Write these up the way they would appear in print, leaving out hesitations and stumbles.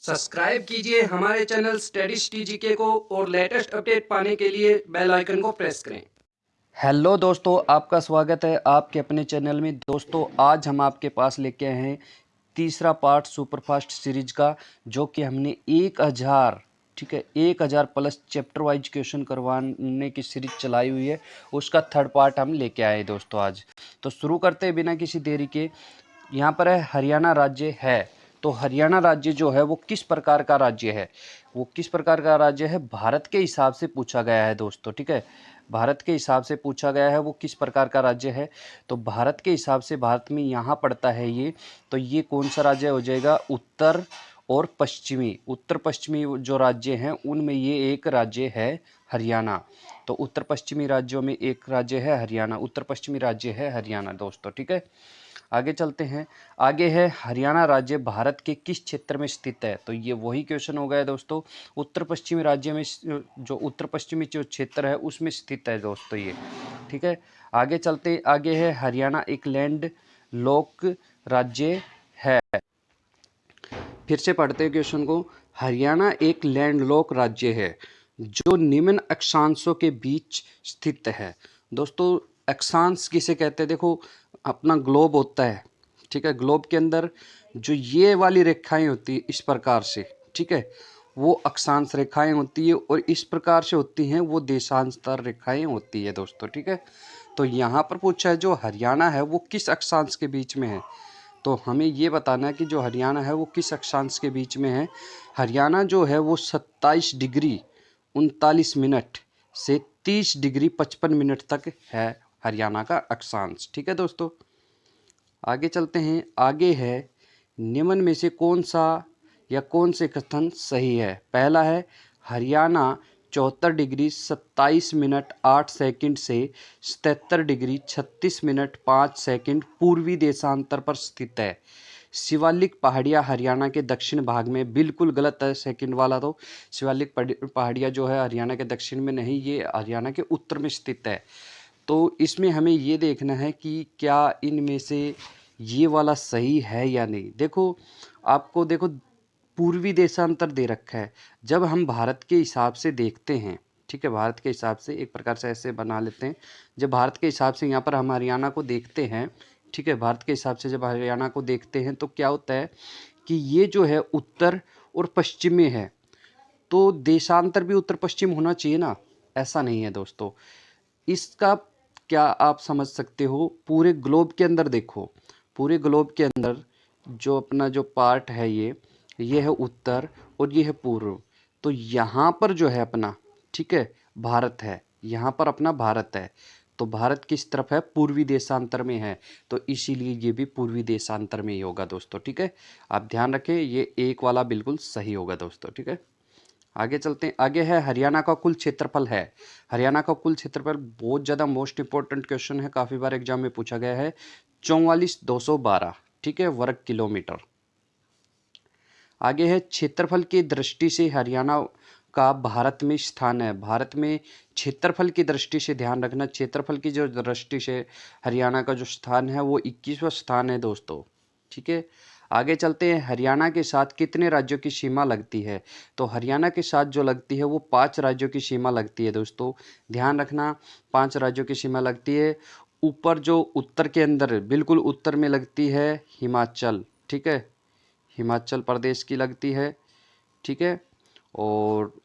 Subscribe कीजिए हमारे channel studies टीजीके को और लेटेस्ट अपडेट पाने के लिए बेल आइकन को प्रेस करें। हेलो दोस्तों, आपका स्वागत है आपके अपने चैनल में। दोस्तों, आज हम आपके पास लेके आए हैं तीसरा पार्ट सुपरफास्ट सीरीज का, जो कि हमने 1000 प्लस चैप्टर वाइज क्वेश्चन करवाने की सीरीज चलाई हुई है। उसका थर्ड पार्ट हम लेके आए दोस्तों आज। तो शुरू करते हैं बिना किसी देरी के। यहाँ पर है हरियाणा राज्य है। तो हरियाणा राज्य जो है वो किस प्रकार का राज्य है, वो किस प्रकार का राज्य है भारत के हिसाब से पूछा गया है दोस्तों। ठीक है, भारत के हिसाब से पूछा गया है वो किस प्रकार का राज्य है। तो भारत के हिसाब से भारत में यहाँ पड़ता है ये, तो ये कौन सा राज्य हो जाएगा, उत्तर और पश्चिमी। उत्तर पश्चिमी जो राज्य हैं उनमें ये एक राज्य है हरियाणा। तो उत्तर पश्चिमी राज्यों में एक राज्य है हरियाणा, उत्तर पश्चिमी राज्य है हरियाणा दोस्तों। ठीक है, आगे चलते हैं। आगे है हरियाणा राज्य भारत के किस क्षेत्र में स्थित है। तो ये वही क्वेश्चन हो गया दोस्तों, उत्तर पश्चिमी राज्य में, जो उत्तर पश्चिमी जो क्षेत्र है उसमें स्थित है दोस्तों ये। ठीक है, आगे चलते। आगे है हरियाणा एक लैंड लॉक राज्य है। फिर से पढ़ते हैं क्वेश्चन को। हरियाणा एक लैंडलॉक राज्य है जो निम्न अक्षांशों के बीच स्थित है। दोस्तों, अक्षांश किसे कहते हैं, देखो अपना ग्लोब होता है। ठीक है, ग्लोब के अंदर जो ये वाली रेखाएं होती है इस प्रकार से, ठीक है, वो अक्षांश रेखाएं होती है, और इस प्रकार से होती हैं वो देशांतर रेखाएं होती है दोस्तों। ठीक है, तो यहाँ पर पूछा है जो हरियाणा है वो किस अक्षांश के बीच में है। तो हमें ये बताना है कि जो हरियाणा है वो किस अक्षांश के बीच में है। हरियाणा जो है वो 27 डिग्री 39 मिनट से 30 डिग्री 55 मिनट तक है हरियाणा का अक्षांश। ठीक है दोस्तों, आगे चलते हैं। आगे है निम्न में से कौन सा या कौन से कथन सही है। पहला है हरियाणा 74 डिग्री 27 मिनट 8 सेकंड से 77 डिग्री 36 मिनट 5 सेकंड पूर्वी देशांतर पर स्थित है। शिवालिक पहाड़ियाँ हरियाणा के दक्षिण भाग में, बिल्कुल गलत है सेकंड वाला। तो शिवालिक पहाड़ियाँ जो है हरियाणा के दक्षिण में नहीं, ये हरियाणा के उत्तर में स्थित है। तो इसमें हमें ये देखना है कि क्या इनमें से ये वाला सही है या नहीं। देखो, आपको देखो पूर्वी देशांतर दे रखा है। जब हम भारत के हिसाब से देखते हैं, ठीक है, भारत के हिसाब से एक प्रकार से ऐसे बना लेते हैं। जब भारत के हिसाब से यहाँ पर हम हरियाणा को देखते हैं, ठीक है, भारत के हिसाब से जब हरियाणा को देखते हैं तो क्या होता है कि ये जो है उत्तर और पश्चिम में है, तो देशांतर भी उत्तर पश्चिम होना चाहिए ना, ऐसा नहीं है दोस्तों। इसका क्या आप समझ सकते हो, पूरे ग्लोब के अंदर देखो, पूरे ग्लोब के अंदर जो अपना जो पार्ट है ये है उत्तर और ये है पूर्व। तो यहाँ पर जो है अपना, ठीक है, भारत है, यहाँ पर अपना भारत है। तो भारत किस तरफ है, पूर्वी देशांतर में है, तो इसीलिए ये भी पूर्वी देशांतर में ही होगा दोस्तों। ठीक है, आप ध्यान रखें, ये एक वाला बिल्कुल सही होगा दोस्तों। ठीक है, आगे चलते हैं। आगे है हरियाणा का कुल क्षेत्रफल है। हरियाणा का कुल क्षेत्रफल बहुत ज़्यादा मोस्ट इंपॉर्टेंट क्वेश्चन है, काफ़ी बार एग्जाम में पूछा गया है। 44,212, ठीक है, वर्ग किलोमीटर। आगे है क्षेत्रफल की दृष्टि से हरियाणा का भारत में स्थान है। भारत में क्षेत्रफल की दृष्टि से ध्यान रखना, क्षेत्रफल की जो दृष्टि से हरियाणा का जो स्थान है वो 21वां स्थान है दोस्तों। ठीक है, आगे चलते हैं। हरियाणा के साथ कितने राज्यों की सीमा लगती है। तो हरियाणा के साथ जो लगती है वो 5 राज्यों की सीमा लगती है दोस्तों, ध्यान रखना, 5 राज्यों की सीमा लगती है। ऊपर जो उत्तर के अंदर बिल्कुल उत्तर में लगती है हिमाचल, ठीक है, हिमाचल प्रदेश की लगती है। ठीक है, और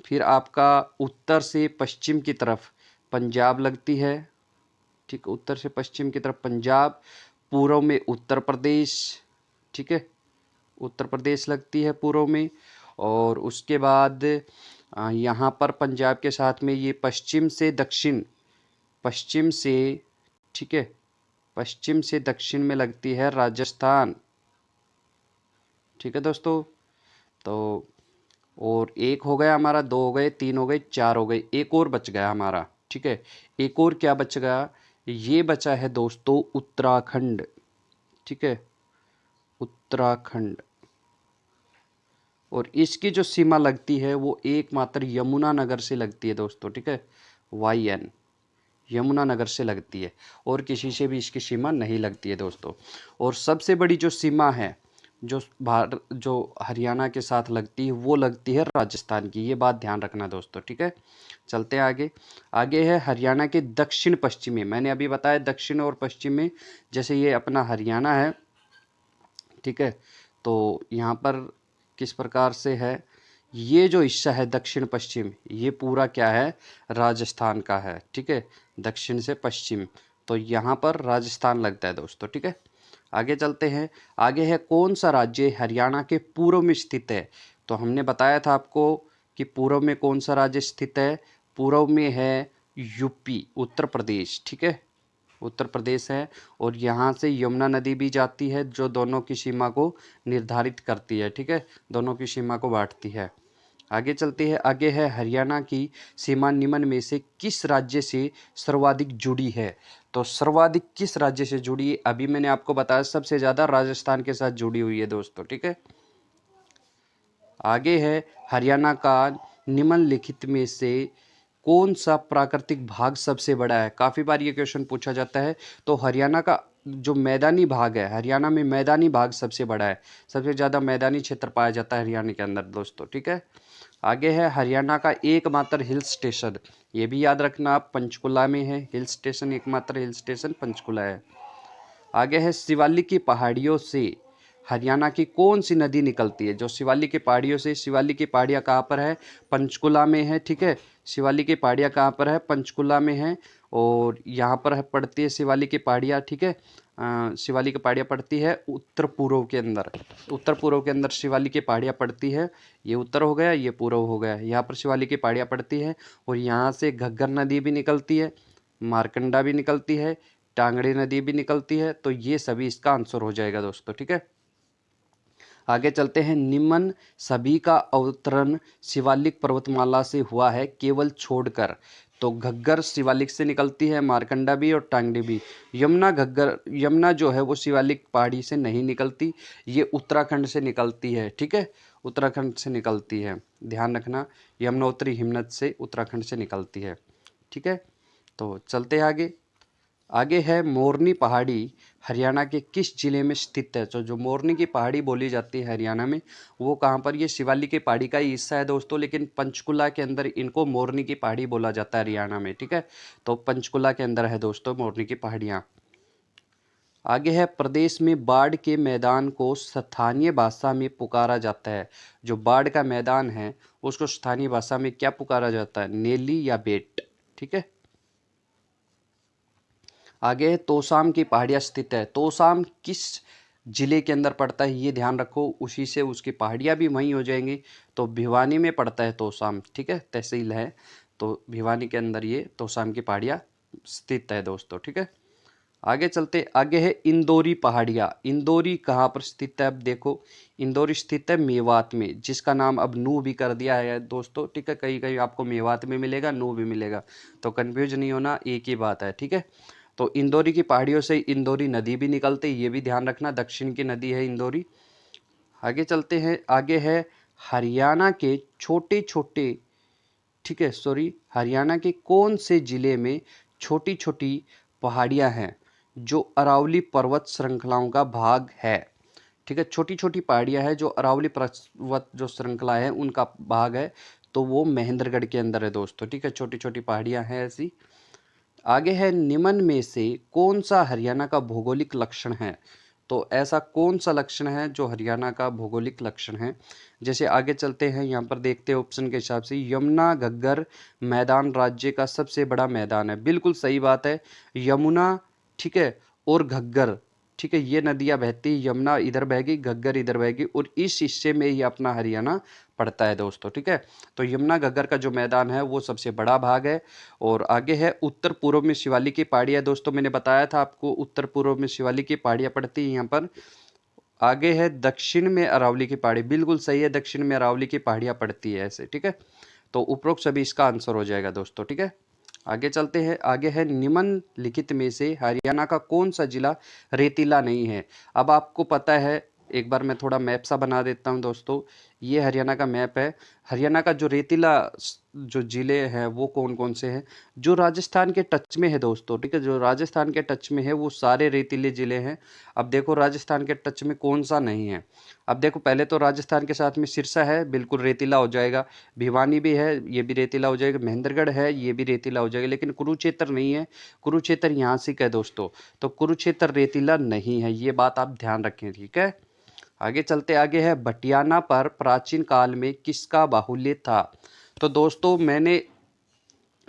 फिर आपका उत्तर से पश्चिम की तरफ पंजाब लगती है। ठीक, उत्तर से पश्चिम की तरफ पंजाब, पूर्व में उत्तर प्रदेश, ठीक है, उत्तर प्रदेश लगती है पूर्व में। और उसके बाद यहाँ पर पंजाब के साथ में ये पश्चिम से दक्षिण, पश्चिम से, ठीक है, पश्चिम से दक्षिण में लगती है राजस्थान। ठीक है दोस्तों, तो और एक हो गया हमारा, 2 हो गए, 3 हो गए, 4 हो गए, एक और बच गया हमारा। ठीक है, एक और क्या बच गया, ये बचा है दोस्तों उत्तराखंड। ठीक है, उत्तराखंड, और इसकी जो सीमा लगती है वो एकमात्र यमुनानगर से लगती है दोस्तों। ठीक है, YN यमुनानगर से लगती है, और किसी से भी इसकी सीमा नहीं लगती है दोस्तों। और सबसे बड़ी जो सीमा है जो हरियाणा के साथ लगती है वो लगती है राजस्थान की, ये बात ध्यान रखना दोस्तों, ठीक है। चलते हैं आगे। आगे है हरियाणा के दक्षिण पश्चिमी, मैंने अभी बताया दक्षिण और पश्चिम में, जैसे ये अपना हरियाणा है, ठीक है। तो यहाँ पर किस प्रकार से है, ये जो हिस्सा है दक्षिण पश्चिम, ये पूरा क्या है, राजस्थान का है, ठीक है। दक्षिण से पश्चिम, तो यहाँ पर राजस्थान लगता है दोस्तों, ठीक है। आगे चलते हैं। आगे है कौन सा राज्य हरियाणा के पूर्व में स्थित है। तो हमने बताया था आपको कि पूर्व में कौन सा राज्य स्थित है, पूर्व में है यूपी, उत्तर प्रदेश, ठीक है, उत्तर प्रदेश है। और यहाँ से यमुना नदी भी जाती है जो दोनों की सीमा को निर्धारित करती है, ठीक है, दोनों की सीमा को बांटती है। आगे चलते हैं। आगे है हरियाणा की सीमा निम्न में से किस राज्य से सर्वाधिक जुड़ी है। तो सर्वाधिक किस राज्य से जुड़ी है, अभी मैंने आपको बताया सबसे ज़्यादा राजस्थान के साथ जुड़ी हुई है दोस्तों, ठीक है। आगे है हरियाणा का निम्नलिखित में से कौन सा प्राकृतिक भाग सबसे बड़ा है। काफ़ी बार ये क्वेश्चन पूछा जाता है। तो हरियाणा का जो मैदानी भाग है, हरियाणा में मैदानी भाग सबसे बड़ा है, सबसे ज़्यादा मैदानी क्षेत्र पाया जाता है हरियाणा के अंदर दोस्तों, ठीक है। आगे है हरियाणा का एकमात्र हिल स्टेशन, ये भी याद रखना आप, पंचकुला में है हिल स्टेशन, एकमात्र हिल स्टेशन पंचकुला है। आगे है शिवालिक की पहाड़ियों से हरियाणा की कौन सी नदी निकलती है। जो शिवालिक की पहाड़ियों से, शिवालिक की पहाड़ियाँ कहाँ पर है, पंचकुला में है, ठीक है। शिवालिक की पहाड़ियाँ कहाँ पर है, पंचकुला में है। और यहाँ पर है पड़ती है शिवालिक की पहाड़ियाँ, ठीक है। शिवालिक की पहाड़ियाँ पड़ती है उत्तर पूर्व के अंदर, उत्तर पूर्व के अंदर शिवालिक की पहाड़ियाँ पड़ती है। ये उत्तर हो गया, ये पूर्व हो गया, यहाँ पर शिवालिक की पहाड़ियाँ पड़ती है। और यहाँ से घग्गर नदी भी निकलती है, मारकंडा भी निकलती है, टांगड़ी नदी भी निकलती है। तो ये सभी इसका आंसर हो जाएगा दोस्तों, ठीक है। आगे चलते हैं। निम्न सभी का अवतरण शिवालिक पर्वतमाला से हुआ है केवल छोड़कर। तो घग्गर शिवालिक से निकलती है, मारकंडा भी और टांगड़ी भी। यमुना जो है वो शिवालिक पहाड़ी से नहीं निकलती, ये उत्तराखंड से निकलती है, ठीक है, उत्तराखंड से निकलती है, ध्यान रखना, यमुनोत्री हिमनद से उत्तराखंड से निकलती है, ठीक है। तो चलते हैं आगे। आगे है मोरनी पहाड़ी हरियाणा के किस जिले में स्थित है। तो जो मोरनी की पहाड़ी बोली जाती है हरियाणा में, वो कहाँ पर, ये शिवालिक की पहाड़ी का ही हिस्सा है दोस्तों, लेकिन पंचकुला के अंदर इनको मोरनी की पहाड़ी बोला जाता है हरियाणा में, ठीक है। तो पंचकुला के अंदर है दोस्तों मोरनी की पहाड़ियाँ। आगे है प्रदेश में बाढ़ के मैदान को स्थानीय भाषा में पुकारा जाता है। जो बाढ़ का मैदान है उसको स्थानीय भाषा में क्या पुकारा जाता है, नेली या बेट, ठीक है। आगे है तोसाम की पहाड़ियाँ स्थित है। तोसाम किस जिले के अंदर पड़ता है, ये ध्यान रखो, उसी से उसकी पहाड़ियाँ भी वहीं हो जाएंगी। तो भिवानी में पड़ता है तोसाम, ठीक है, तहसील है। तो भिवानी के अंदर ये तोसाम की पहाड़ियाँ स्थित है दोस्तों, ठीक है। आगे चलते। आगे है इंदौरी पहाड़ियाँ। इंदौरी कहाँ पर स्थित है, अब देखो, इंदौरी स्थित है मेवात में, जिसका नाम अब नू भी कर दिया है दोस्तों, ठीक है। कहीं कहीं आपको मेवात में मिलेगा, नू भी मिलेगा, तो कन्फ्यूज नहीं होना, एक ही बात है, ठीक है। तो इंदौरी की पहाड़ियों से इंदौरी नदी भी निकलती है, ये भी ध्यान रखना, दक्षिण की नदी है इंदौरी। आगे चलते हैं। आगे है हरियाणा के छोटे छोटे, ठीक है, सॉरी, हरियाणा के कौन से जिले में छोटी छोटी पहाड़ियाँ हैं जो अरावली पर्वत श्रृंखलाओं का भाग है, ठीक है। छोटी छोटी पहाड़ियाँ हैं जो अरावली पर्वत जो श्रृंखला है उनका भाग है। तो वो महेंद्रगढ़ के अंदर है दोस्तों, ठीक है, छोटी छोटी पहाड़ियाँ हैं ऐसी। आगे है निम्न में से कौन सा हरियाणा का भौगोलिक लक्षण है। तो ऐसा कौन सा लक्षण है जो हरियाणा का भौगोलिक लक्षण है। जैसे आगे चलते हैं, यहाँ पर देखते हैं ऑप्शन के हिसाब से, यमुना घग्गर मैदान राज्य का सबसे बड़ा मैदान है, बिल्कुल सही बात है, यमुना, ठीक है, और घग्गर, ठीक है, ये नदियाँ बहती, यमुना इधर बहेगी, घग्गर इधर बहेगी, और इस हिस्से में ही अपना हरियाणा पड़ता है दोस्तों, ठीक है। तो यमुना घग्गर का जो मैदान है वो सबसे बड़ा भाग है। और आगे है उत्तर पूर्व में शिवालिक की पहाड़ियाँ, दोस्तों मैंने बताया था आपको, उत्तर पूर्व में शिवालिक की पहाड़ियाँ पड़ती है यहाँ पर। आगे है दक्षिण में अरावली की पहाड़ी, बिल्कुल सही है, दक्षिण में अरावली की पहाड़ियाँ पड़ती है ऐसे, ठीक है। तो उपरोक्त सभी इसका आंसर हो जाएगा दोस्तों, ठीक है। आगे चलते हैं। आगे है निम्नलिखित में से हरियाणा का कौन सा जिला रेतीला नहीं है। अब आपको पता है, एक बार मैं थोड़ा मैप सा बना देता हूं दोस्तों, ये हरियाणा का मैप है। हरियाणा का जो रेतीला जो ज़िले हैं वो कौन कौन से हैं, जो राजस्थान के टच में है दोस्तों, ठीक है, जो राजस्थान के टच में है वो सारे रेतीले ज़िले हैं। अब देखो राजस्थान के टच में कौन सा नहीं है। अब देखो पहले तो राजस्थान के साथ में सिरसा है, बिल्कुल रेतीला हो जाएगा। भिवानी भी है, ये भी रेतीला हो जाएगा। महेंद्रगढ़ है, ये भी रेतीला हो जाएगा। लेकिन कुरुक्षेत्र नहीं है, कुरुक्षेत्र यहाँ से है दोस्तों। तो कुरुक्षेत्र रेतीला नहीं है, ये बात आप ध्यान रखें, ठीक है। आगे चलते, आगे है भटियाना पर प्राचीन काल में किसका बाहुल्य था। तो दोस्तों मैंने,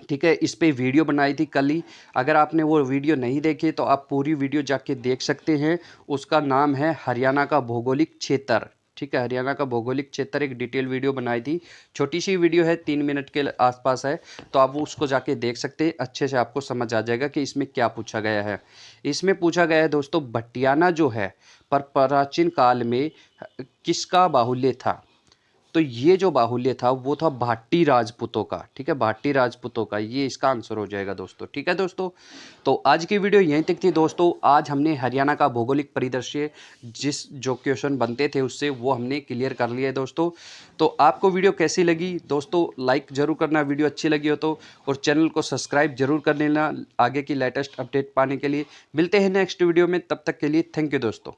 ठीक है, इस पे वीडियो बनाई थी कल ही। अगर आपने वो वीडियो नहीं देखी तो आप पूरी वीडियो जाके देख सकते हैं। उसका नाम है हरियाणा का भौगोलिक क्षेत्र, ठीक है, हरियाणा का भौगोलिक क्षेत्र, एक डिटेल वीडियो बनाई थी। छोटी सी वीडियो है, 3 मिनट के आसपास है, तो आप वो उसको जाके देख सकते हैं। अच्छे से आपको समझ आ जाएगा कि इसमें क्या पूछा गया है। इसमें पूछा गया है दोस्तों, भटियाना जो है पर प्राचीन काल में किसका बाहुल्य था। तो ये जो बाहुल्य था वो था भाटी राजपूतों का, ठीक है, भाटी राजपूतों का, ये इसका आंसर हो जाएगा दोस्तों, ठीक है दोस्तों। तो आज की वीडियो यहीं तक थी दोस्तों। आज हमने हरियाणा का भौगोलिक परिदृश्य जिस जो क्वेश्चन बनते थे उससे वो हमने क्लियर कर लिया है दोस्तों। तो आपको वीडियो कैसी लगी दोस्तों, लाइक जरूर करना वीडियो अच्छी लगी हो तो, और चैनल को सब्सक्राइब जरूर कर लेना आगे की लेटेस्ट अपडेट पाने के लिए। मिलते हैं नेक्स्ट वीडियो में, तब तक के लिए थैंक यू दोस्तों।